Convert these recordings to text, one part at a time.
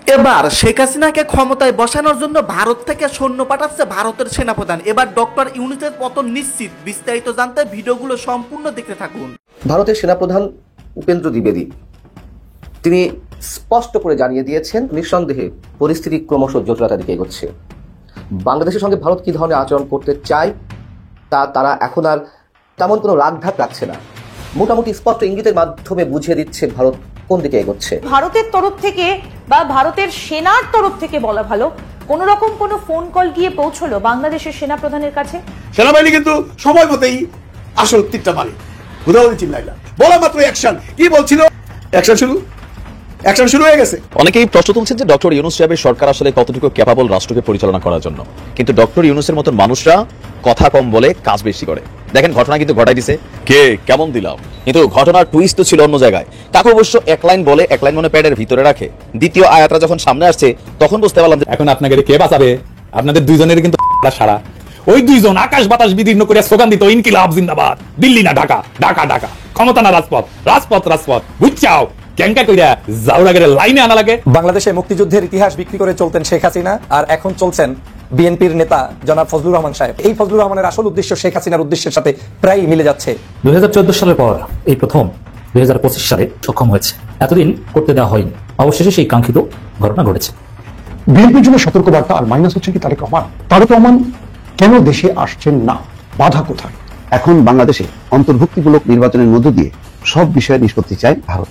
এবার শেখ হাসিনাকে ক্ষমতায় বসানোর জন্য ভারত থেকে সৈন্য পাঠাচ্ছে ভারতের সেনাপ্রধান। এবার ডক্টর ইউনূসের পতন নিশ্চিত। বিস্তারিত জানতে ভিডিওগুলো সম্পূর্ণ দেখতে থাকুন। ভারতের সেনাপ্রধান উপেন্দ্র দ্বিবেদী তিনি স্পষ্ট করে জানিয়ে দিয়েছেন, নিঃসন্দেহে পরিস্থিতি ক্রমশ জটিলতার দিকে এগোচ্ছে। বাংলাদেশের সঙ্গে ভারত কী ধরনের আচরণ করতে চায় তা তারা এখন আর তেমন কোনো রাগঢাক রাখছে না। মোটামুটি স্পষ্ট ইঙ্গিতের মাধ্যমে বুঝিয়ে দিচ্ছে ভারত কোন দিকে এগোচ্ছে। ভারতের তরফ থেকে বা ভারতের সেনার তরফ থেকে বলা ভালো, কোন রকম কোনো ফোন কল গিয়ে পৌঁছলো বাংলাদেশের সেনাপ্রধানের কাছে? সেনাবাহিনী কিন্তু সময় মতেই আসল তীরটা মারে। উদাহরণ চিল্লাইলা বলা মাত্র অ্যাকশন, কি বলছিল? অ্যাকশন শুরু হয়ে গেছে। অনেকেই প্রশ্ন তুলছেন যে ডক্টর ইউনূস সাহেবের সরকার আসলে কতটুকু ক্যাপাবল রাষ্ট্রকে পরিচালনা করার জন্য। কিন্তু ডক্টর ইউনূসের মতন মানুষরা কথা কম বলে কাজ বেশি করে। দেখেন ঘটনা কিন্তু ঘটাই দিছে কে, কেমন দিলাম, কিন্তু ঘটনার টুইস্ট তো ছিল অন্য জায়গায়। তাকে অবশ্য এক লাইন বলে এক লাইন মনে প্যাডের ভিতরে রাখে। দ্বিতীয় আয়াতটা যখন সামনে আসছে তখন বুঝতে পারলাম যে এখন আপনাকে কে বাঁচাবে? আপনাদের দুইজনের কিন্তু সারা ওই দুইজন আকাশ বাতাস বিদীর্ণ করে স্লোগান দিত, ইনকিলাব জিন্দাবাদ, দিল্লি না ঢাকা, ঢাকা ঢাকা, ক্ষমতা না রাজপথ, রাজপথ রাজপথ, বুঝছাও ক্যাঙ্কা কইরা জাউরাগের লাইনে আনা লাগে। বাংলাদেশে মুক্তিযুদ্ধের ইতিহাস বিক্রি করে চলতেন শেখ হাসিনা, আর এখন চলছেন বিএনপির নেতা জনাব ফজলুর রহমান সাহেব। এই ফজলুর রহমানের আসল উদ্দেশ্য শেখ হাসিনার উদ্দেশ্যের সাথে প্রায় মিলে যাচ্ছে। 2014 সালের পর এই প্রথম 2025 সালে সক্ষম হয়েছে। এতদিন করতে দেওয়া হয়নি, অবশেষে সেই কাঙ্ক্ষিত ঘটনা ঘটেছে। বিএনপির জন্য সতর্কবার্তা। আর মাইনাস হচ্ছে কি তারেক রহমান। তারেক রহমান কেন দেশে আসছেন না? বাধা কোথায়? এখন বাংলাদেশে অন্তর্ভুক্তিমূলক নির্বাচনের মধ্য দিয়ে সব বিষয়ে নিষ্পত্তি চায় ভারত।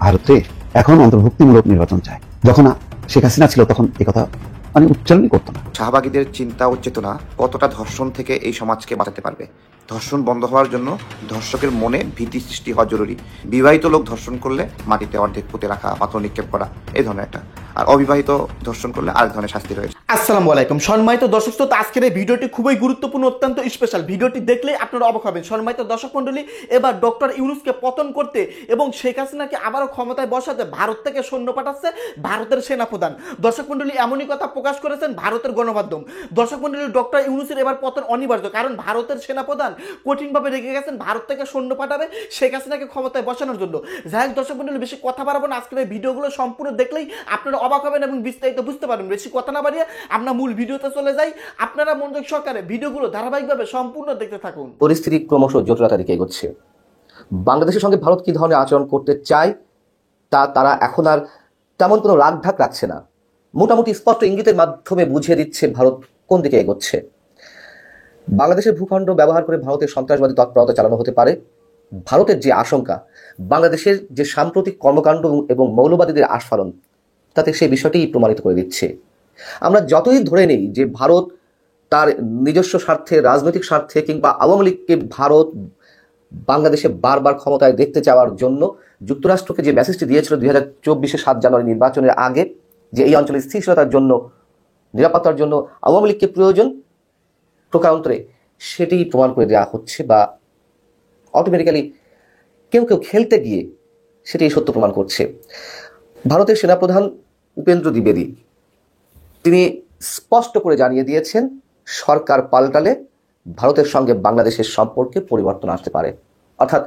ভারতে এখন অন্তর্ভুক্তিমূলক নির্বাচন চায়। যখন শেখ হাসিনা ছিল তখন একথা উচ্চারণই করতো না। শাহবাগীদের চিন্তা ও চেতনা কতটা ধর্ষণ থেকে এই সমাজকে বাঁচাতে পারবে? ধর্ষণ বন্ধ হওয়ার জন্য ধর্ষকের মনে ভীতি সৃষ্টি হওয়া জরুরি। বিবাহিত লোক ধর্ষণ করলে মাটিতে অর্ধেক পুঁতে রাখা, পাথর নিক্ষেপ করা, এই ধরনের একটা। আর অবিবাহিত ধর্ষণ করলে আরেক ধরনের শাস্তি রয়েছে। আসসালামু আলাইকুম সম্মানিত দর্শক শ্রোতা, আজকের এই ভিডিওটি খুবই গুরুত্বপূর্ণ, অত্যন্ত স্পেশাল। ভিডিওটি দেখলে আপনারা অবাক হবেন। সম্মানিত দর্শক মণ্ডলী, এবার ডক্টর ইউনূসকে পতন করতে এবং শেখ হাসিনাকে আবারও ক্ষমতায় বসাতে ভারত থেকে সৈন্য পাঠাচ্ছে ভারতের সেনাপ্রধান। দর্শক মণ্ডলী, এমনই কথা প্রকাশ করেছেন ভারতের গণমাধ্যম। দর্শক মণ্ডলী, ডক্টর ইউনূসের এবার পতন অনিবার্য, কারণ ভারতের সেনাপ্রধান কঠিনভাবে রেগে গেছেন ভারত থেকে সৈন্য পাঠাবে শেখ হাসিনাকে ক্ষমতায় বসানোর জন্য। যাই হোক দর্শক মণ্ডলী, বেশি কথা বাড়াবো না। আজকের এই ভিডিওগুলো সম্পূর্ণ দেখলেই আপনারা অবাক হবেন এবং বিস্তারিত বুঝতে পারবেন। বেশি কথা না বাড়িয়ে আমরা মূল ভিডিওতে চলে যাই। আপনারা মনোযোগ সহকারে ভিডিওগুলো ধারাবাহিকভাবে সম্পূর্ণ দেখতে থাকুন। পরিস্থিতি ক্রমশ জটিলতার দিকে এগোচ্ছে। বাংলাদেশের সঙ্গে ভারত কী ধরনের আচরণ করতে চায় তা তারা এখন আর তেমন কোনো রাগঢাক রাখছে না। মোটামুটি স্পষ্ট ইঙ্গিতের মাধ্যমে বুঝিয়ে দিচ্ছে ভারত কোন দিকে এগোচ্ছে। বাংলাদেশের ভূখণ্ড ব্যবহার করে ভারতের সন্ত্রাসবাদী তৎপরতা চালানো হতে পারে। ভারতের যে আশঙ্কা, বাংলাদেশের যে সাম্প্রতিক কর্মকাণ্ড এবং মৌলবাদীদের আস্ফালন, তাতে সেই বিষয়টি প্রমাণিত করে দিচ্ছে। আমরা যতই ধরে নেই যে ভারত তার নিজস্ব স্বার্থে, রাজনৈতিক স্বার্থে কিংবা আওয়ামী লীগকে ভারত বাংলাদেশে বারবার ক্ষমতায় দেখতে চাওয়ার জন্য যুক্তরাষ্ট্রকে যে মেসেজটি দিয়েছিল 2024 7 জানুয়ারি নির্বাচনের আগে, যে এই অঞ্চলের স্থিতিশীলতার জন্য, নিরাপত্তার জন্য আওয়ামী লীগকে প্রয়োজন, প্রকারান্তরে সেটি প্রমাণ করে দেওয়া হচ্ছে বা অটোমেটিক্যালি কেউ কেউ খেলতে গিয়ে সেটি সত্য প্রমাণ করছে। ভারতের সেনাপ্রধান উপেন্দ্র দ্বিবেদী তিনি স্পষ্ট করে জানিয়ে দিয়েছেন, সরকার পাল্টালে ভারতের সঙ্গে বাংলাদেশের সম্পর্কে পরিবর্তন আসতে পারে। অর্থাৎ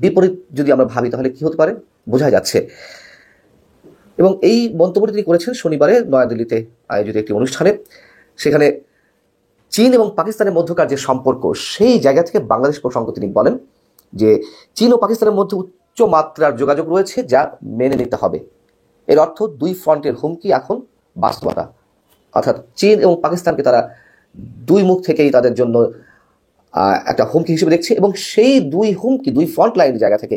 বিপরীত যদি আমরা ভাবি তাহলে কি হতে পারে বোঝা যাচ্ছে। এবং এই মন্তব্যটি তিনি করেছেন শনিবারে নয়াদিল্লিতে আয়োজিত একটি অনুষ্ঠানে। সেখানে চীন এবং পাকিস্তানের মধ্যকার যে সম্পর্ক, সেই জায়গা থেকে বাংলাদেশ প্রসঙ্গ তিনি বলেন যে চীন ও পাকিস্তানের মধ্যে উচ্চ মাত্রার যোগাযোগ রয়েছে, যা মেনে নিতে হবে। এর অর্থ দুই ফ্রন্টের হুমকি এখন বাস্তবতা। অর্থাৎ চীন এবং পাকিস্তানকে তারা দুই মুখ থেকেই তাদের জন্য একটা হুমকি হিসেবে দেখছে এবং সেই দুই হুমকি, দুই ফ্রন্ট লাইনের জায়গা থেকে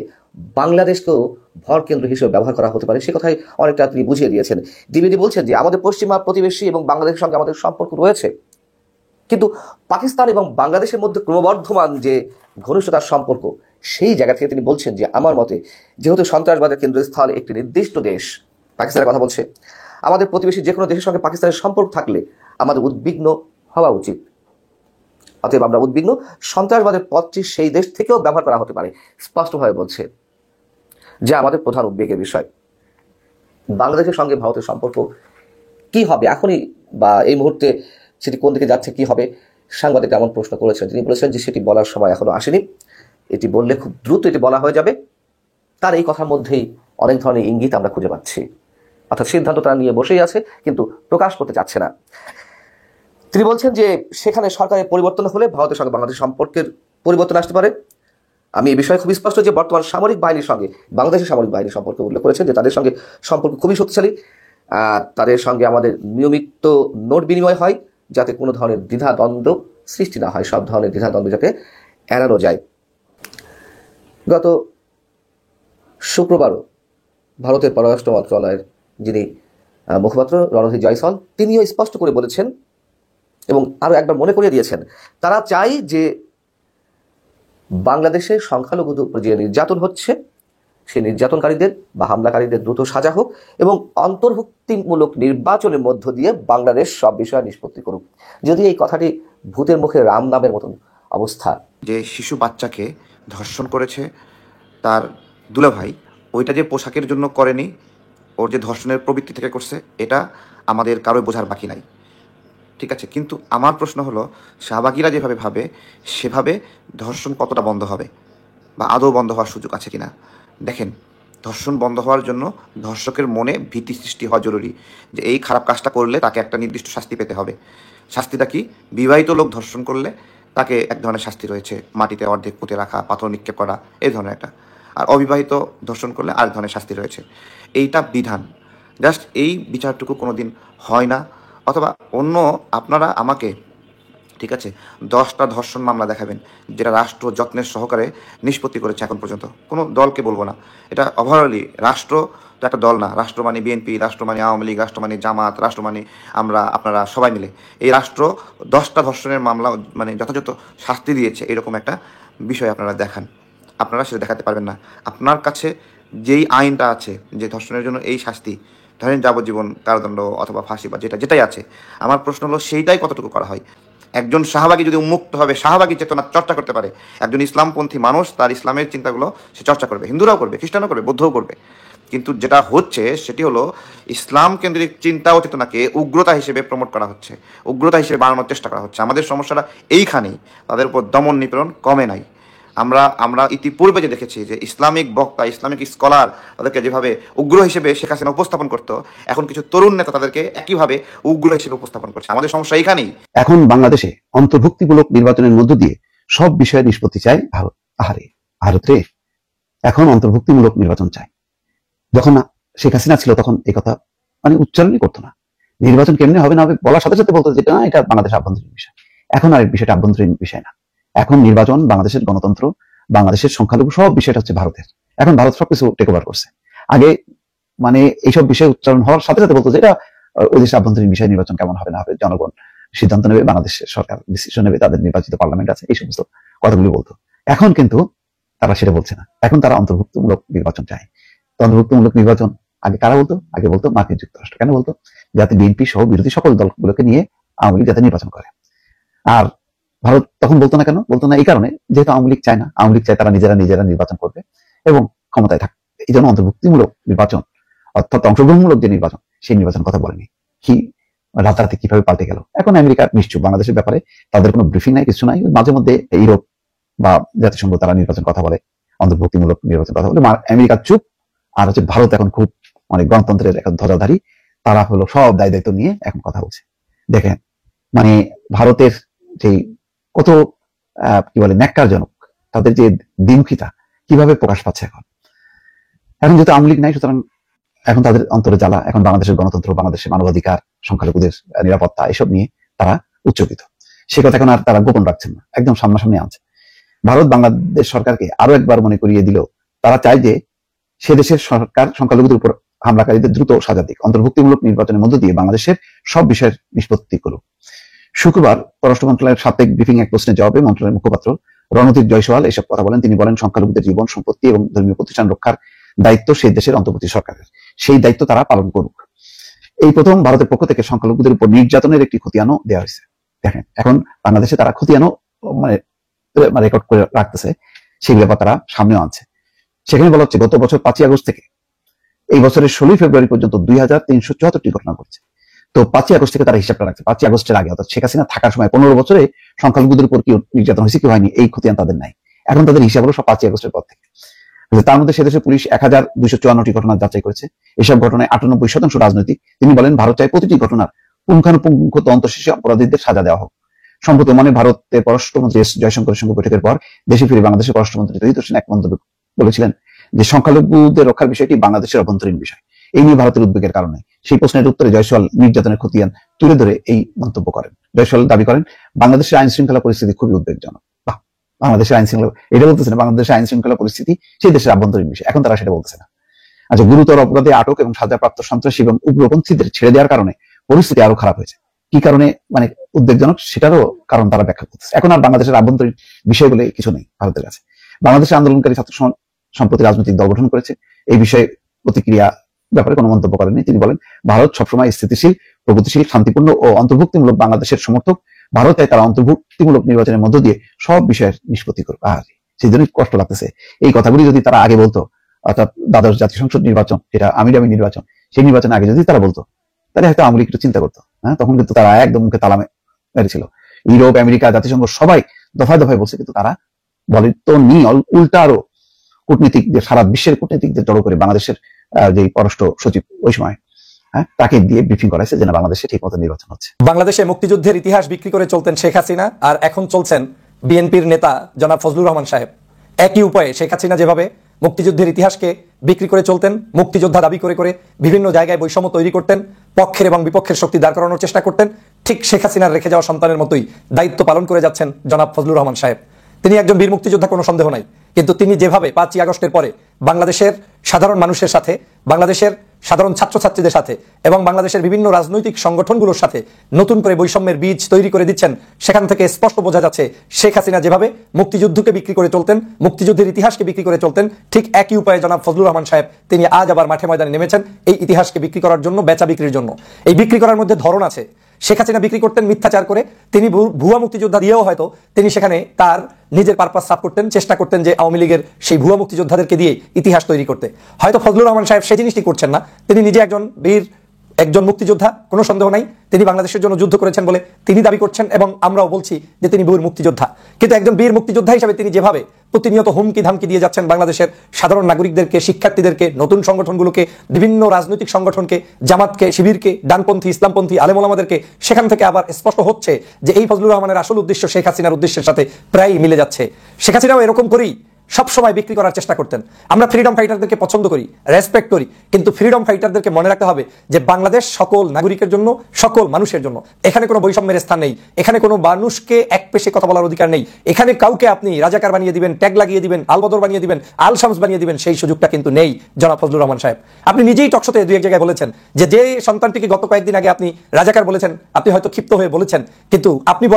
বাংলাদেশকেও ভর কেন্দ্র হিসেবে ব্যবহার করা হতে পারে। সে কথাই অনেকটা তিনি বুঝিয়ে দিয়েছেন। দ্বিবেদী বলছেন যে আমাদের পশ্চিমা প্রতিবেশী এবং বাংলাদেশের সঙ্গে আমাদের সম্পর্ক রয়েছে, কিন্তু পাকিস্তান এবং বাংলাদেশের মধ্যে ক্রমবর্ধমান যে ঘনিষ্ঠতার সম্পর্ক, সেই জায়গা থেকে তিনি বলছেন যে আমার মতে যেহেতু সন্ত্রাসবাদের কেন্দ্রস্থল একটি নির্দিষ্ট দেশ, পাকিস্তানের কথা বলছে, আমাদের প্রতিবেশী যে কোনো দেশের সঙ্গে পাকিস্তানের সম্পর্ক থাকলে আমাদের উদ্বিগ্ন হওয়া উচিত। অতএব আমরা উদ্বিগ্ন, সন্ত্রাসবাদের পথটি সেই দেশ থেকেও ব্যবহার করা হতে পারে, স্পষ্টভাবে বলছে, যা আমাদের প্রধান উদ্বেগের বিষয়। বাংলাদেশের সঙ্গে ভারতের সম্পর্ক কি হবে এখনই বা এই মুহূর্তে, সেটি কোন দিকে যাচ্ছে, কি হবে, সাংবাদিক এমন প্রশ্ন করেছেন। তিনি বলেছেন যে সেটি বলার সময় এখনো আসেনি, এটি বললে খুব দ্রুত এটি বলা হয়ে যাবে। তার এই কথার মধ্যেই অনেক ধরনের ইঙ্গিত আমরা খুঁজে পাচ্ছি। অর্থাৎ সিদ্ধান্ত তারা নিয়ে বসেই আছে, কিন্তু প্রকাশ করতে চাচ্ছে না। তিনি বলছেন যে সেখানে সরকারের পরিবর্তন হলে ভারতের সঙ্গে বাংলাদেশের সম্পর্কের পরিবর্তন আসতে পারে। আমি এই বিষয়ে খুব স্পষ্ট যে বর্তমান সামরিক বাহিনীর সঙ্গে বাংলাদেশের সামরিক বাহিনীর সম্পর্কে উল্লেখ করেছেন যে তাদের সঙ্গে সম্পর্ক খুবই শক্তিশালী। তাদের সঙ্গে আমাদের নিয়মিত নোট বিনিময় হয়, যাতে কোনো ধরনের দ্বিধাদ্বন্দ্ব সৃষ্টি না হয়, সব ধরনের দ্বিধাদ্বন্দ্ব যাতে এড়ানো যায়। গত শুক্রবারও ভারতের পররাষ্ট্র মন্ত্রণালয়ের যিনি মুখপাত্র রণধীর জয়সওয়াল, তিনিও স্পষ্ট করে বলেছেন এবং আরও একবার মনে করিয়ে দিয়েছেন, তারা চাই যে বাংলাদেশের সংখ্যালঘুদের উপর যে নির্যাতন হচ্ছে সেই নির্যাতনকারীদের বা হামলাকারীদের দ্রুত সাজা হোক এবং অন্তর্ভুক্তিমূলক নির্বাচনের মধ্য দিয়ে বাংলাদেশ সব বিষয়ে নিষ্পত্তি করুক। যদি এই কথাটি ভূতের মুখে রাম নামের মতন অবস্থা। যে শিশু বাচ্চাকে ধর্ষণ করেছে তার দুলাভাই, ওইটা যে পোশাকের জন্য করেনি, ওর যে ধর্ষণের প্রবৃত্তি থেকে করছে, এটা আমাদের কারোই বোঝার বাকি নাই, ঠিক আছে। কিন্তু আমার প্রশ্ন হলো, শাহবাগীরা যেভাবে ভাবে সেভাবে ধর্ষণ কতটা বন্ধ হবে বা আদৌ বন্ধ হওয়ার সুযোগ আছে কিনা। দেখেন, ধর্ষণ বন্ধ হওয়ার জন্য ধর্ষকের মনে ভীতি সৃষ্টি হওয়া জরুরি, যে এই খারাপ কাজটা করলে তাকে একটা নির্দিষ্ট শাস্তি পেতে হবে। শাস্তিটা কি? বিবাহিত লোক ধর্ষণ করলে তাকে এক ধরনের শাস্তি রয়েছে, মাটিতে অর্ধেক পুঁতে রাখা, পাথর নিক্ষেপ করা, এই ধরনের একটা। আর অবিবাহিত ধর্ষণ করলে আরেক ধরনের শাস্তি রয়েছে। এইটা বিধান, জাস্ট এই বিচারটুকু কোনো দিন হয় না। অথবা অন্য আপনারা আমাকে, ঠিক আছে, 10টা ধর্ষণ মামলা দেখাবেন যেটা রাষ্ট্র যত্নের সহকারে নিষ্পত্তি করেছে এখন পর্যন্ত। কোনো দলকে বলবো না, এটা ওভারঅলি রাষ্ট্র তো একটা দল না। রাষ্ট্র মানে বিএনপি, রাষ্ট্র মানে আওয়ামী লীগ, রাষ্ট্র মানে জামাত, রাষ্ট্র মানে আমরা আপনারা সবাই মিলে। এই রাষ্ট্র 10টা ধর্ষণের মামলা মানে যথাযথ শাস্তি দিয়েছে, এরকম একটা বিষয় আপনারা দেখান। আপনারা সেটা দেখাতে পারবেন না। আপনার কাছে যেই আইনটা আছে যে ধর্ষণের জন্য এই শাস্তি, ধরেন যাবজ্জীবন কারাদণ্ড অথবা ফাঁসি বা যেটাই আছে, আমার প্রশ্ন হলো সেইটাই কতটুকু করা হয়। একজন শাহবাগী যদি উন্মুক্ত হবে, শাহবাগী চেতনা চর্চা করতে পারে, একজন ইসলামপন্থী মানুষ তার ইসলামের চিন্তাগুলো সে চর্চা করবে, হিন্দুরাও করবে, খ্রিস্টানও করবে, বৌদ্ধও করবে। কিন্তু যেটা হচ্ছে সেটি হলো ইসলাম কেন্দ্রিক চিন্তা ও চেতনাকে উগ্রতা হিসেবে প্রমোট করা হচ্ছে, উগ্রতা হিসেবে বানানোর চেষ্টা করা হচ্ছে। আমাদের সমস্যাটা এইখানেই, তাদের উপর দমন নিপীড়ন কমে নাই। আমরা ইতিপূর্বে যে দেখেছি যে ইসলামিক বক্তা, ইসলামিক স্কলার তাদেরকে যেভাবে উগ্র হিসেবে শেখ হাসিনা উপস্থাপন করতো, এখন কিছু তরুণ নেতা তাদেরকে একইভাবে উগ্র হিসেবে উপস্থাপন করছে। আমাদের সমস্যা এইখানেই। এখন বাংলাদেশে অন্তর্ভুক্তিমূলক নির্বাচনের মধ্য দিয়ে সব বিষয়ে নিষ্পত্তি চায় ভারত। আহারে ভারত রে, এখন অন্তর্ভুক্তিমূলক নির্বাচন চায়। যখন শেখ হাসিনা ছিল তখন এই কথা মানে উচ্চারণই করতো না। নির্বাচন কেমনে হবে না হবে বলার সাথে সাথে বলতো যেটা না, এটা বাংলাদেশের আভ্যন্তরীণ বিষয়। এখন আর বিষয়টা আভ্যন্তরীণ বিষয় না। এখন নির্বাচন, বাংলাদেশের গণতন্ত্র, বাংলাদেশের সংখ্যালঘু, সব বিষয়টা হচ্ছে ভারতের। এখন ভারত সবকিছু টেক ওভার করছে। আগে মানে এইসব বিষয় উচ্চারণ হওয়ার সাথে সাথে বলতো যে এটা ওই দেশের আভ্যন্তরীণ বিষয়, নির্বাচন কেমন হবে না হবে জনগণ সিদ্ধান্ত নেবে, বাংলাদেশের সরকার ডিসিশন নেবে, তাদের নির্বাচিত পার্লামেন্ট আছে, এই সমস্ত কথাগুলি বলতো। এখন কিন্তু তারা সেটা বলছে না। এখন তারা অন্তর্ভুক্তমূলক নির্বাচন চায়। তো অন্তর্ভুক্তমূলক নির্বাচন আগে কারা বলতো? আগে বলতো মার্কিন যুক্তরাষ্ট্র। কেন বলতো? যাতে বিএনপি সহ বিরোধী সকল দলগুলোকে নিয়ে আওয়ামী লীগ যাতে নির্বাচন করে। আর ভারত তখন বলতো না। কেন বলতো না? এই কারণে, যেহেতু আওয়ামী লীগ চায় না, আওয়ামী লীগ চায় তারা নিজেরা নির্বাচন করবে এবং ক্ষমতায় থাকবে। এই জন্য অন্তর্ভুক্তিমূলক নির্বাচন অর্থাৎ অংশগ্রহণমূলক যে নির্বাচন, সেই নির্বাচন কথা বলেনি। কি রাতারাতি কিভাবে পাল্টে গেল। এখন আমেরিকা নিশ্চুপ বাংলাদেশের ব্যাপারে, তাদের কোনো ব্রিফিং নাই, কিছু নাই। মাঝে মধ্যে ইউরোপ বা জাতিসংঘ তারা নির্বাচন কথা বলে, অন্তর্ভুক্তিমূলক নির্বাচন কথা বলে। আমেরিকা চুপ। আর হচ্ছে ভারত এখন খুব মানে গণতন্ত্রের এখন ধ্বজাধারী, তারা হলো সব দায়িত্ব নিয়ে এখন কথা বলছে। দেখেন মানে ভারতের যে কত কি বলে ন্যাক্কারজনক, তাদের যে দ্বিমুখিতা কিভাবে প্রকাশ পাচ্ছে এখন। যেহেতু আওয়ামী লীগ নাই, সুতরাং এখন তাদের অন্তরে জ্বালা। এখন বাংলাদেশের গণতন্ত্র, বাংলাদেশের মানবাধিকার, সংখ্যালঘুদের নিরাপত্তা, এসব নিয়ে তারা উচ্চকিত। সে কথা এখন আর তারা গোপন রাখছেন না, একদম সামনাসামনি আনছে। ভারত বাংলাদেশ সরকারকে আরো একবার মনে করিয়ে দিল, তারা চায় যে সে দেশের সরকার সংখ্যালঘুদের উপর হামলাকারীদের দ্রুত সাজা দিক, অন্তর্ভুক্তিমূলক নির্বাচনের মধ্য দিয়ে বাংলাদেশের সব বিষয়ের নিষ্পত্তি করুক। শুক্রবার পররাষ্ট্র মন্ত্রণালয়ের সাপ্তাহিক ব্রিফিং এক প্রশ্নের জবাবে মন্ত্রণালয়ের মুখপাত্র রণধীর জয়সওয়াল এসব কথা বলেন। তিনি বলেন, সংখ্যালঘুদের জীবন, সম্পত্তি এবং ধর্মীয় প্রতিষ্ঠান রক্ষার দায়িত্ব সেই দেশের অন্তর্বর্তী সরকারের, সেই দায়িত্ব তারা পালন করুক। এই প্রথম ভারতের পক্ষ থেকে সংখ্যালঘুদের উপর নির্যাতনের একটি খতিয়ানও দেওয়া হয়েছে। দেখেন এখন বাংলাদেশে তারা খতিয়ানও মানে রেকর্ড করে রাখতেছে, সেই ব্যাপার তারা সামনেও আনছে। সেখানে বলা হচ্ছে গত বছর 5ই আগস্ট থেকে এই বছরের 16ই ফেব্রুয়ারি পর্যন্ত 2374টি ঘটনা ঘটছে। তো 5ই আগস্ট থেকে তারা হিসাবটা রাখছে। 5ই আগস্টের আগে অর্থাৎ শেখ হাসিনা থাকার সময় 15 বছরে সংখ্যালঘুদের উপর কি নির্যাতন হয়েছে কি হয়নি, এই খতিয়ান তাদের নাই। এখন তাদের হিসাব হলো সব 5ই আগস্টের পর থেকে। তার মধ্যে সে দেশের পুলিশ 1254টি ঘটনা যাচাই করেছে। এসব ঘটনায় 98% রাজনৈতিক। তিনি বলেন, ভারত চায় প্রতিটি ঘটনার পুঙ্খানুপুঙ্খ তদন্ত শেষে অপরাধীদের সাজা দেওয়া হোক। সম্প্রতি ওমানে ভারতের পররাষ্ট্রমন্ত্রী এস জয়শঙ্করের সঙ্গে বৈঠকের পর দেশে ফিরে বাংলাদেশের পররাষ্ট্রমন্ত্রী তৌহিদ হোসেন এক মন্তব্য বলেছিলেন যে সংখ্যালঘুদের রক্ষার বিষয়টি বাংলাদেশের অভ্যন্তরীণ বিষয়। এই নিয়ে ভারতের উদ্বেগের কারণে সেই প্রশ্নের উত্তরে জয়সওয়াল নির্যাতনের খতিয়ান তুলে ধরে এই মন্তব্য করেন। জয়সওয়াল দাবি করেন, বাংলাদেশের আইন শৃঙ্খলা পরিস্থিতি খুবই উদ্বেগজনক। বাংলাদেশের আইন শৃঙ্খলা এটা বলতেছে না, বাংলাদেশের আইন শৃঙ্খলা পরিস্থিতি সেই দেশের আভ্যন্তরীণ বিষয়, এখন তারা সেটা বলতেছে না। আচ্ছা, গুরুতর অপরাধে আটক এবং সাজাপ্রাপ্ত সন্ত্রাসী এবং উগ্রপন্থীদের ছেড়ে দেওয়ার কারণে পরিস্থিতি আরো খারাপ হয়েছে। কি কারণে মানে উদ্বেগজনক সেটারও কারণ তারা ব্যাখ্যা করতেছে। এখন আর বাংলাদেশের আভ্যন্তরীণ বিষয় বলে কিছু নেই ভারতের কাছে। বাংলাদেশের আন্দোলনকারী ছাত্র সম্প্রতি রাজনৈতিক দল গঠন করেছে। এই বিষয়ে প্রতিক্রিয়া ব্যাপারে কোনো মন্তব্য করেননি। তিনি বলেন, ভারত সবসময় স্থিতিশীল, প্রগতিশীল, শান্তিপূর্ণ ও অন্তর্ভুক্তিমূলক বাংলাদেশের সমর্থক। ভারত চাই তারা অন্তর্ভুক্তিমূলক নির্বাচনের মধ্য দিয়ে সব বিষয়ের নিষ্পত্তি করবে। সেই জন্যই কষ্ট লাগতেছে। এই কথাগুলি যদি তারা আগে বলতো, অর্থাৎ দ্বাদশ জাতীয় সংসদ নির্বাচন, যেটা আমির নির্বাচন, সেই নির্বাচনের আগে যদি তারা বলতো, তাহলে হয়তো আওয়ামী লীগ একটু চিন্তা করতো। হ্যাঁ, তখন কিন্তু তারা একদম মুখে তালা মেরেছিল। ইউরোপ, আমেরিকা, জাতিসংঘ সবাই দফায় দফায় বলছে, কিন্তু তারা বলে তো নি, উল্টা আরো কূটনীতিকদের, সারা বিশ্বের কূটনীতিকদের জড়ো করে বাংলাদেশের যে পররাষ্ট্র সচিব ওই সময়, তাকে দিয়ে ব্রিফিং করাইছে যে না, বাংলাদেশে ঠিক মতো নির্বাচন হচ্ছে। বাংলাদেশে মুক্তিযুদ্ধের ইতিহাস বিক্রি করে চলতেন শেখ হাসিনা, আর এখন চলছেন বিএনপির নেতা জনাব ফজলুর রহমান সাহেব। একই উপায়ে শেখ হাসিনা যেভাবে মুক্তিযুদ্ধের ইতিহাসকে বিক্রি করে চলতেন, মুক্তিযোদ্ধা দাবি করে করে বিভিন্ন জায়গায় বৈষম্য তৈরি করতেন, পক্ষের এবং বিপক্ষের শক্তি দাঁড় করানোর চেষ্টা করতেন, ঠিক শেখ হাসিনার রেখে যাওয়া সন্তানের মতোই দায়িত্ব পালন করে যাচ্ছেন জনাব ফজলুর রহমান সাহেব। তিনি একজন বীর মুক্তিযোদ্ধা, কোনো সন্দেহ নাই, কিন্তু তিনি যেভাবে 5ই আগস্টের পরে বাংলাদেশের সাধারণ মানুষের সাথে, বাংলাদেশের সাধারণ ছাত্রছাত্রীদের সাথে এবং বাংলাদেশের বিভিন্ন রাজনৈতিক সংগঠনগুলোর সাথে নতুন করে বৈষম্যের বীজ তৈরি করে দিচ্ছেন, সেখান থেকে স্পষ্ট বোঝা যাচ্ছে শেখ হাসিনা যেভাবে মুক্তিযুদ্ধকে বিক্রি করে চলতেন, মুক্তিযুদ্ধের ইতিহাসকে বিক্রি করে চলতেন, ঠিক একই উপায়ে জনাব ফজলুর রহমান সাহেব তিনি আজ আবার মাঠে ময়দানে নেমেছেন এই ইতিহাসকে বিক্রি করার জন্য, বেচা বিক্রির জন্য। এই বিক্রি করার মধ্যে ধরন আছে। শেখ হাসিনা বিক্রি করতেন মিথ্যাচার করে, তিনি ভুয়া মুক্তিযোদ্ধা দিয়েও হয়তো তিনি সেখানে তার নিজের পারপাস সাফ করতেন, চেষ্টা করতেন যে আওয়ামী লীগের সেই ভুয়া মুক্তিযোদ্ধাদেরকে দিয়ে ইতিহাস তৈরি করতে। হয়তো ফজলুর রহমান সাহেব সেই জিনিসটি করছেন না। তিনি নিজে একজন মুক্তিযোদ্ধা, কোনো সন্দেহ নাই, তিনি বাংলাদেশের জন্য যুদ্ধ করেছেন বলে তিনি দাবি করছেন এবং আমরাও বলছি যে তিনি বীর মুক্তিযোদ্ধা। কিন্তু একজন বীর মুক্তিযোদ্ধা হিসেবে তিনি যেভাবে প্রতিনিয়ত হুমকি ধামকি দিয়ে যাচ্ছেন বাংলাদেশের সাধারণ নাগরিকদেরকে, শিক্ষার্থীদেরকে, নতুন সংগঠনগুলোকে, বিভিন্ন রাজনৈতিক সংগঠনকে, জামাতকে, শিবিরকে, ডানপন্থী, ইসলামপন্থী আলেম ওলামাদেরকে, সেখান থেকে আবার স্পষ্ট হচ্ছে যে এই ফজলুর রহমানের আসল উদ্দেশ্য শেখ হাসিনার উদ্দেশ্যের সাথে প্রায় মিলে যাচ্ছে। শেখ হাসিনাও এরকম করেই সবসময় বিক্রি করার চেষ্টা করতেন। আমরা ফ্রিডম ফাইটারদেরকে পছন্দ করি, রেসপেক্ট করি, কিন্তু ফ্রিডম ফাইটারদেরকে মনে রাখতে হবে যে বাংলাদেশ সকল নাগরিকের জন্য, সকল মানুষের জন্য। এখানে কোনো বৈষম্যের স্থান নেই, এখানে কোনো মানুষকে এক পেশে কথা বলার অধিকার নেই, এখানে কাউকে আপনি রাজাকার বানিয়ে দিবেন, ট্যাগ লাগিয়ে দিবেন, আলবদর বানিয়ে দিবেন, আল শামস বানিয়ে দিবেন, সেই সুযোগটা কিন্তু নেই জনাব ফজলুর রহমান সাহেব। আপনি নিজেই টকশোতে 2-1 জায়গায় বলেছেন যে সন্তানটিকে গত কয়েকদিন আগে আপনি রাজাকার বলেছেন, আপনি হয়তো ক্ষিপ্ত হয়ে বলেছেন, কিন্তু আপনি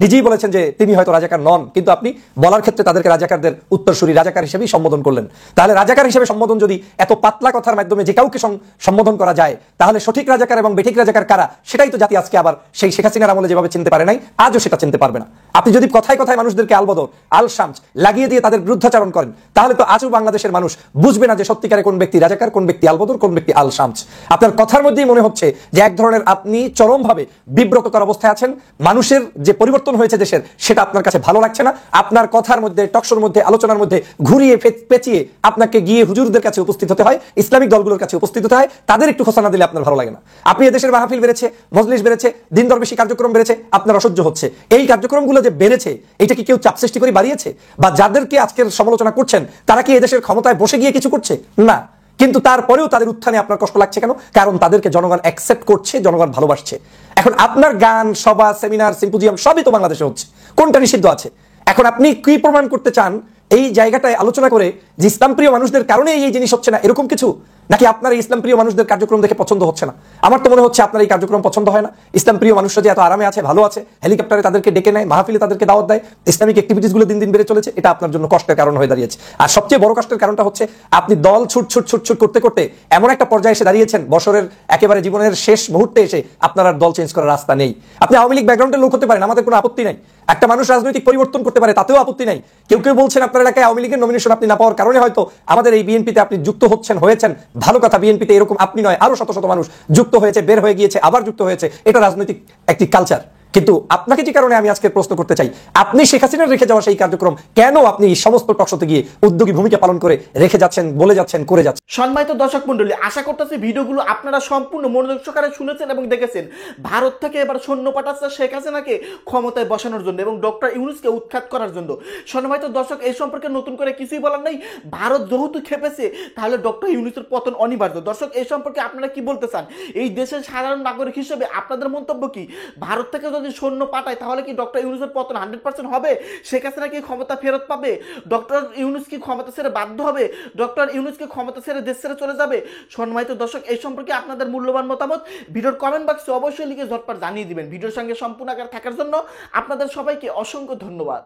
নিজেই বলেছেন যে তিনি হয়তো রাজাকার নন, কিন্তু আপনি বলার ক্ষেত্রে তাদেরকে রাজাকারদের উত্তরসূরি, রাজাকার হিসেবেই সম্বোধন করলেন। তাহলে রাজাকার হিসেবে সম্বোধন যদি এত পাতলা কথার মাধ্যমে যে কাউকে সম্বোধন করা যায়, তাহলে সঠিক রাজাকার এবং বেঠিক রাজাকার কারা, সেটাই তো জাতি আজকে আবার সেই শেখ হাসিনার আমলে যেভাবে চিনতে পারে নাই, আজও সেটা চিনতে পারবে না। আপনি যদি কথায় কথায় মানুষদেরকে আলবদর, আল শামস লাগিয়ে দিয়ে তাদের বিরুদ্ধাচরণ করেন, তাহলে তো আজও বাংলাদেশের মানুষ বুঝবে না যে সত্যিকারে কোন ব্যক্তি রাজাকার, কোন ব্যক্তি আলবদর, কোন ব্যক্তি আল শামস। আপনার কথার মধ্যেই মনে হচ্ছে যে এক ধরনের আপনি চরমভাবে বিব্রতকর অবস্থায় আছেন। মানুষের যে পরিবর্তন হয়েছে দেশের, সেটা আপনার কাছে ভালো লাগছে না। আপনার কথার মধ্যে, টকশোর মধ্যে, আলোচনার মধ্যে ঘুরিয়ে পেঁচিয়ে আপনাকে গিয়ে হুজুরদের কাছে উপস্থিত হতে হয়, ইসলামিক দলগুলোর কাছে উপস্থিত হতে হয়, তাদের একটু খোসানা দিলে আপনার ভালো লাগে না। আপনি এদেশের মাহফিল বেড়েছে, মজলিস বেড়েছে, দিন দরবেশী কার্যক্রম বেড়েছে, আপনার অসহ্য হচ্ছে। এই কার্যক্রমগুলো যে বেড়েছে, এটা কি কেউ চাপ সৃষ্টি করে বাড়িয়েছে? বা যাদেরকে আজকের সমালোচনা করছেন, তারা কি এদেশের ক্ষমতায় বসে গিয়ে কিছু করছে? না। কিন্তু তারপরেও তাদের উত্থানে আপনার কষ্ট লাগছে কেন? কারণ তাদেরকে জনগণ অ্যাকসেপ্ট করছে, জনগণ ভালোবাসছে। এখন আপনার গান, সভা, সেমিনার, সিম্পোজিয়াম সবই তো বাংলাদেশে হচ্ছে, কোনটা নিষিদ্ধ আছে? এখন আপনি কি প্রমাণ করতে চান এই জায়গাটায় আলোচনা করে যে ইসলাম প্রিয় মানুষদের কারণে এই জিনিস হচ্ছে না, এরকম কিছু? নাকি আপনার এই ইসলাম প্রিয় মানুষদের কার্যক্রম দেখে পছন্দ হচ্ছে না? আমার তো মনে হচ্ছে আপনার এই কার্যক্রম পছন্দ হয় না। ইসলাম প্রিয় মানুষরা যে এত আরামে আছে, ভালো আছে, হেলিকপ্টারে তাদেরকে ডেকে নেয়, মাহফিলে তাদেরকে দাওয়াত দেয়, ইসলামিক অ্যাক্টিভিটিস গুলো দিন দিন বেড়ে চলেছে, এটা আপনার জন্য কষ্টের কারণ হয়ে দাঁড়িয়েছে। আর সবচেয়ে বড় কষ্টের কারণটা হচ্ছে আপনি দল ছুট করতে করতে এমন একটা পর্যায়ে এসে দাঁড়িয়েছেন, বছরের একেবারে জীবনের শেষ মুহূর্তে এসে আপনার আর দল চেঞ্জ করার রাস্তা নেই। আপনি আওয়ামী লীগ ব্যাকগ্রাউন্ডের লোক হতে পারেন, আমাদের কোনো আপত্তি নাই। একটা মানুষ রাজনৈতিক পরিবর্তন করতে পারে, তাতেও আপত্তি নাই। কেউ কেউ বলছেন আপনার এলাকায় আওয়ামী লীগের নমিনেশন আপনি না পাওয়ার কারণে হয়তো আমাদের এই বিএনপিতে আপনি যুক্ত হয়েছেন, ভালো কথা। বিএনপিতে এরকম আপনি নয়, আরো শত শত মানুষ যুক্ত হয়েছে, বের হয়ে গিয়েছে, আবার যুক্ত হয়েছে, এটা রাজনৈতিক একটি কালচার। কিন্তু আপনাকে যে কারণে আমি আজকে প্রশ্ন করতে চাই, আপনি শেখ হাসিনার রেখে যাওয়া সেই কার্যক্রম কেন আপনি সমস্ত টকশোতে গিয়ে উদ্যোগী ভূমিকা পালন করে রেখে যাচ্ছেন, বলে যাচ্ছেন, করে যাচ্ছেন? সম্মানিত দর্শক মন্ডলী, আশা করতেছি ভিডিওগুলো আপনারা সম্পূর্ণ মনোযোগ সহকারে শুনেছেন এবং দেখেছেন। ভারত থেকে এবার সৈন্য পাঠাচ্ছে শেখ হাসিনাকে ক্ষমতায় বসানোর জন্য এবং ডক্টর ইউনূসকে উৎখাত করার জন্য। সম্মানিত দর্শক, এই সম্পর্কে নতুন করে কিছুই বলার নেই। ভারত যেহেতু খেপেছে, তাহলে ডক্টর ইউনূসের পতন অনিবার্য। দর্শক, এই সম্পর্কে আপনারা কি বলতে চান? এই দেশের সাধারণ নাগরিক হিসেবে আপনাদের মন্তব্য কি? ভারত থেকে যদি সৈন্য পাঠায় তাহলে কি ডক্টর ইউনূসের পতন 100% হবে? শেখ হাসিনা কি ক্ষমতা ফেরত পাবে? ডক্টর ইউনূস কি ক্ষমতা ছেড়ে বাধ্য হবে? ডক্টর ইউনূস কি ক্ষমতা ছেড়ে দেশ ছেড়ে চলে যাবে? সম্মানিত দর্শক, এই সম্পর্কে আপনাদের মূল্যবান মতামত ভিডিওর কমেন্ট বক্সে অবশ্যই লিখে ঝটপট জানিয়ে দিবেন। ভিডিওর সঙ্গে সম্পূর্ণ আকারে থাকার জন্য আপনাদের সবাইকে অসংখ্য ধন্যবাদ।